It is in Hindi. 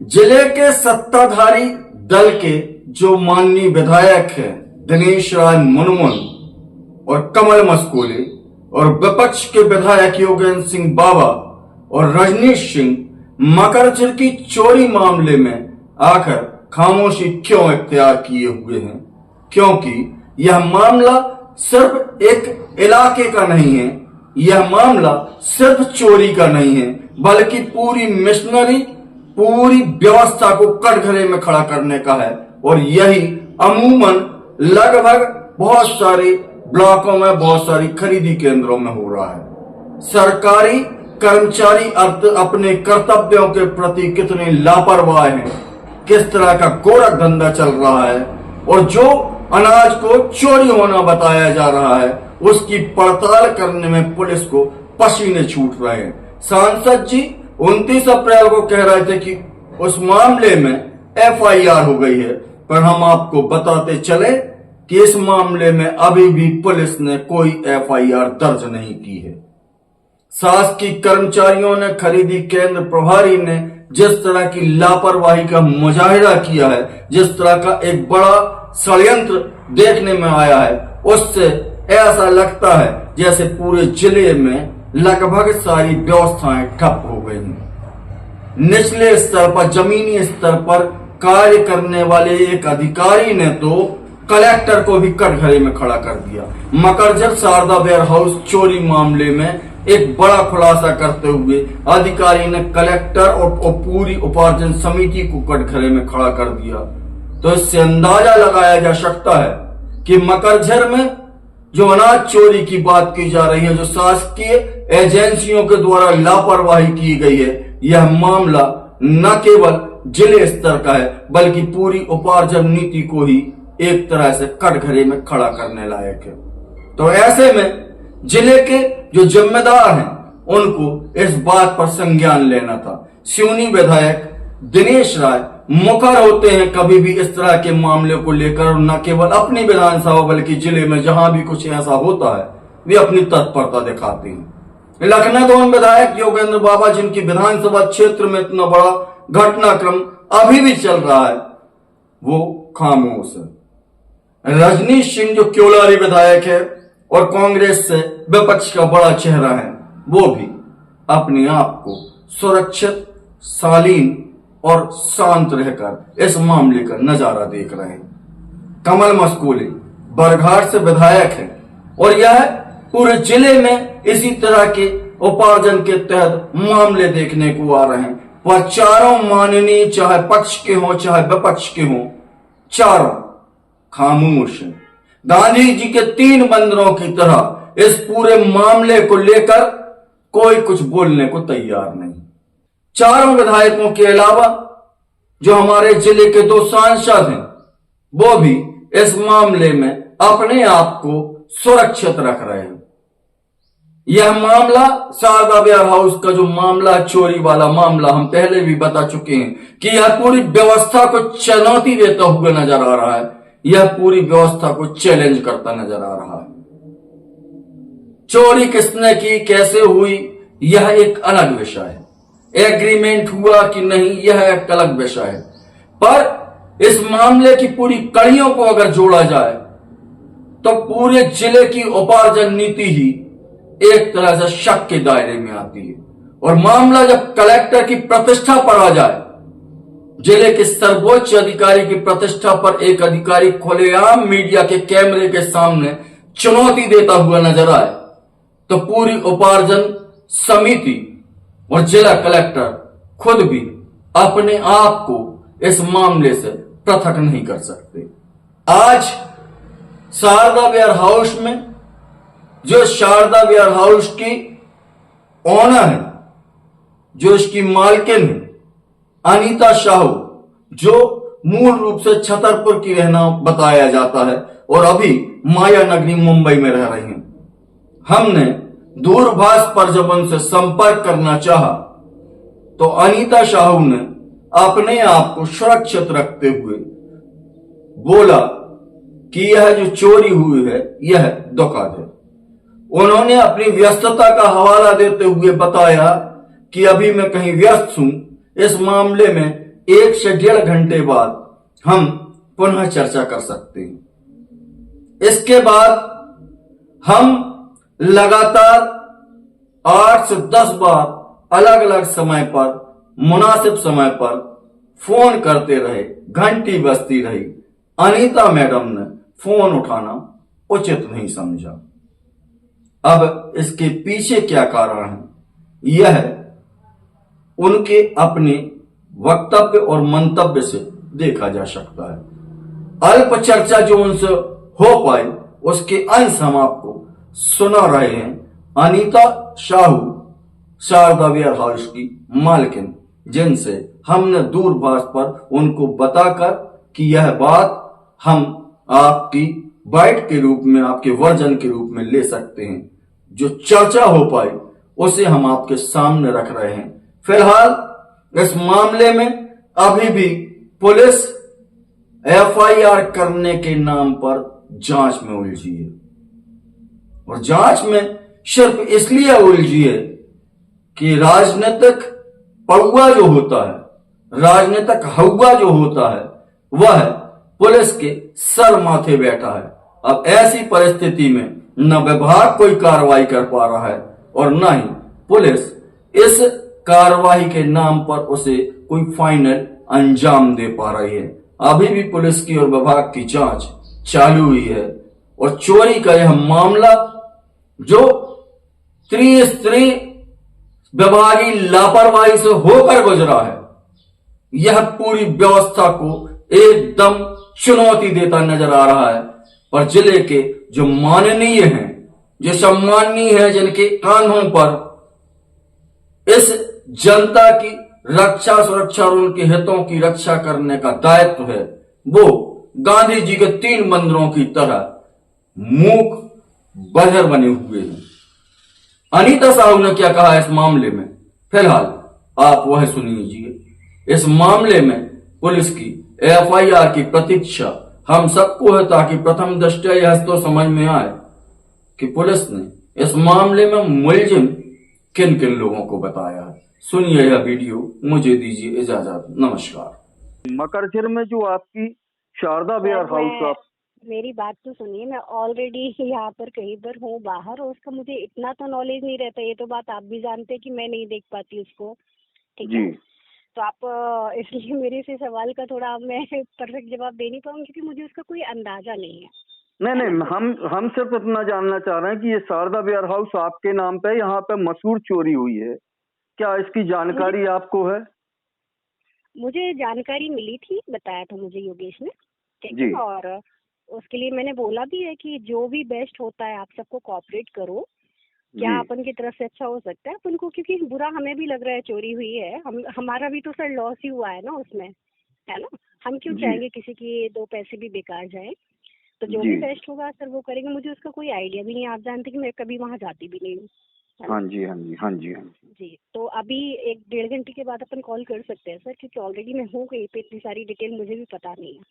जिले के सत्ताधारी दल के जो माननीय विधायक हैं दिनेश राय मुनमुन और कमल मस्कोले और विपक्ष के विधायक योगेंद्र सिंह बाबा और रजनीश सिंह मकरझर की चोरी मामले में आकर खामोशी क्यों इख्तियार किए हुए हैं? क्योंकि यह मामला सिर्फ एक इलाके का नहीं है, यह मामला सिर्फ चोरी का नहीं है, बल्कि पूरी मिशनरी, पूरी व्यवस्था को कटघरे में खड़ा करने का है। और यही अमूमन लगभग बहुत सारे ब्लॉकों में, बहुत सारी खरीदी केंद्रों में हो रहा है। सरकारी कर्मचारी अपने कर्तव्यों के प्रति कितने लापरवाह हैं, किस तरह का गोरख धंधा चल रहा है, और जो अनाज को चोरी होना बताया जा रहा है उसकी पड़ताल करने में पुलिस को पसीने छूट रहे हैं। सांसद जी 29 अप्रैल को कह रहे थे कि उस मामले में FIR हो गई है, पर हम आपको बताते चले कि इस मामले में अभी भी पुलिस ने कोई FIR दर्ज नहीं की है। शासकीय कर्मचारियों ने, खरीदी केंद्र प्रभारी ने जिस तरह की लापरवाही का मुजाहिरा किया है, जिस तरह का एक बड़ा षड्यंत्र देखने में आया है, उससे ऐसा लगता है जैसे पूरे जिले में लगभग सारी व्यवस्थाएं ठप हो गई हैं। निचले स्तर पर, जमीनी स्तर पर कार्य करने वाले एक अधिकारी ने तो कलेक्टर को भी कटघरे में खड़ा कर दिया। मकरझर शारदा वेयर हाउस चोरी मामले में एक बड़ा खुलासा करते हुए अधिकारी ने कलेक्टर और पूरी उपार्जन समिति को कटघरे में खड़ा कर दिया। तो इससे अंदाजा लगाया जा सकता है कि मकरझर में जो अनाज चोरी की बात की जा रही है, जो शासकीय एजेंसियों के द्वारा लापरवाही की गई है, यह मामला न केवल जिले स्तर का है बल्कि पूरी उपार्जन नीति को ही एक तरह से कटघरे में खड़ा करने लायक है। तो ऐसे में जिले के जो जिम्मेदार हैं उनको इस बात पर संज्ञान लेना था। सिवनी विधायक दिनेश राय मुखर होते हैं कभी भी इस तरह के मामले को लेकर, और न केवल अपनी विधानसभा बल्कि जिले में जहां भी कुछ ऐसा होता है वे अपनी तत्परता दिखाते हैं। लखनऊ विधायक योगेंद्र बाबा, जिनकी विधानसभा क्षेत्र में इतना बड़ा घटनाक्रम अभी भी चल रहा है, वो खामोश है। रजनीश सिंह जो क्योलारी विधायक है और कांग्रेस से विपक्ष का बड़ा चेहरा है, वो भी अपने आप को सुरक्षित, शालीन और शांत रहकर इस मामले का नजारा देख रहे हैं। कमल मस्कोले बरघाट से विधायक हैं और यह पूरे जिले में इसी तरह के उपार्जन के तहत मामले देखने को आ रहे हैं। पर चारों माननीय, चाहे पक्ष के हों चाहे विपक्ष के हों, चारों खामोश हैं। गांधी जी के 3 बंदरों की तरह इस पूरे मामले को लेकर कोई कुछ बोलने को तैयार नहीं। चारों विधायकों के अलावा जो हमारे जिले के 2 सांसद हैं, वो भी इस मामले में अपने आप को सुरक्षित रख रहे हैं। यह मामला शारदा वेयर हाउस का जो मामला, चोरी वाला मामला, हम पहले भी बता चुके हैं कि यह पूरी व्यवस्था को चुनौती देता हुआ नजर आ रहा है, यह पूरी व्यवस्था को चैलेंज करता नजर आ रहा है। चोरी किसने की, कैसे हुई, यह एक अलग विषय है। एग्रीमेंट हुआ कि नहीं, यह एक अलग विषय है। पर इस मामले की पूरी कड़ियों को अगर जोड़ा जाए तो पूरे जिले की उपार्जन नीति ही एक तरह से शक के दायरे में आती है। और मामला जब कलेक्टर की प्रतिष्ठा पर आ जाए, जिले के सर्वोच्च अधिकारी की प्रतिष्ठा पर एक अधिकारी खुलेआम मीडिया के कैमरे के सामने चुनौती देता हुआ नजर आए, तो पूरी उपार्जन समिति और जिला कलेक्टर खुद भी अपने आप को इस मामले से पृथक नहीं कर सकते। आज शारदा वेयर हाउस में जो शारदा वेयर हाउस की ओनर है, जो इसकी मालकिन है अनीता साहू, जो मूल रूप से छतरपुर की रहना बताया जाता है और अभी माया नगरी मुंबई में रह रही हैं, हमने दूरभाष पर जब उनसे संपर्क करना चाहा तो अनीता साहू ने अपने आप को सुरक्षित रखते हुए बोला कि यह जो चोरी हुई है यह दुखद है। उन्होंने अपनी व्यस्तता का हवाला देते हुए बताया कि अभी मैं कहीं व्यस्त हूं, इस मामले में 1 से 1.5 घंटे बाद हम पुनः चर्चा कर सकते हैं। इसके बाद हम लगातार 8 से 10 बार अलग अलग समय पर, मुनासिब समय पर फोन करते रहे, घंटी बजती रही। अनीता मैडम ने फोन उठाना उचित नहीं समझा। अब इसके पीछे क्या कारण है, यह उनके अपने वक्तव्य और मंतव्य से देखा जा सकता है। अल्प चर्चा जो उनसे हो पाई उसके अंश हम आपको सुना रहे हैं। अनीता साहू शारदा वेयर हाउस की मालकिन, जिनसे हमने दूरभाष पर उनको बताकर कि यह बात हम आपकी बाइट के रूप में, आपके वर्जन के रूप में ले सकते हैं, जो चर्चा हो पाई उसे हम आपके सामने रख रहे हैं। फिलहाल इस मामले में अभी भी पुलिस एफआईआर करने के नाम पर जांच में उलझी है, और जांच में सिर्फ इसलिए उलझी है कि राजनीतिक पौवा जो होता है, राजनीतिक हौवा जो होता है, वह पुलिस के सर माथे बैठा है। अब ऐसी परिस्थिति में न विभाग कोई कार्रवाई कर पा रहा है और न ही पुलिस इस कार्रवाई के नाम पर उसे कोई फाइनल अंजाम दे पा रही है। अभी भी पुलिस की और विभाग की जांच चालू हुई है, और चोरी का यह मामला जो त्रिस्तरीय विभागीय लापरवाही से होकर गुजरा है, यह पूरी व्यवस्था को एकदम चुनौती देता नजर आ रहा है। पर जिले के जो माननीय हैं, जो सम्माननीय हैं, जिनके कांधों पर इस जनता की रक्षा, सुरक्षा और उनके हितों की रक्षा करने का दायित्व है, वो गांधी जी के 3 मंदिरों की तरह मूक बधिर बने हुए हैं। अनीता साहू ने क्या कहा इस मामले में, फिलहाल आप वह सुन लीजिए। इस मामले में पुलिस की एफआईआर की प्रतीक्षा हम सबको है, ताकि प्रथम दृष्टया यह तो समझ में आए कि पुलिस ने इस मामले में मुलजिम किन किन लोगों को बताया है। सुनिए यह वीडियो, मुझे दीजिए इजाजत, नमस्कार। मकरचर में जो आपकी शारदा वेयर हाउस, आप मेरी बात तो सुनिए, मैं ऑलरेडी यहाँ पर कहीं पर हूँ बाहर, और उसका मुझे इतना तो नॉलेज नहीं रहता। ये तो बात आप भी जानते हैं कि मैं नहीं देख पाती उसको, ठीक है। तो आप इसलिए मेरे से सवाल का थोड़ा मैं परफेक्ट जवाब दे नहीं पाऊंगी, क्योंकि मुझे उसका कोई अंदाजा नहीं है। नहीं, हम सिर्फ इतना जानना चाह रहे हैं कि ये शारदा वेयर हाउस आपके नाम पे, यहाँ पे मशहूर चोरी हुई है, क्या इसकी जानकारी आपको है? मुझे जानकारी मिली थी, बताया था मुझे योगेश ने, ठीक है। और उसके लिए मैंने बोला भी है कि जो भी बेस्ट होता है आप सबको कोऑपरेट करो, क्या अपन की तरफ से अच्छा हो सकता है अपन को, क्योंकि बुरा हमें भी लग रहा है, चोरी हुई है, हमारा भी तो सर लॉस ही हुआ है ना उसमें, है ना। हम क्यों चाहेंगे किसी की 2 पैसे भी बेकार जाए। तो जो भी बेस्ट होगा सर वो करेंगे। मुझे उसका कोई आइडिया भी नहीं है, आप जानते कि मैं कभी वहाँ जाती भी नहीं हूँ। हाँ जी। जी, तो अभी 1-1.5 घंटे के बाद अपन कॉल कर सकते हैं सर, क्योंकि ऑलरेडी मैं हूँ कहीं पे, इतनी सारी डिटेल मुझे भी पता नहीं है।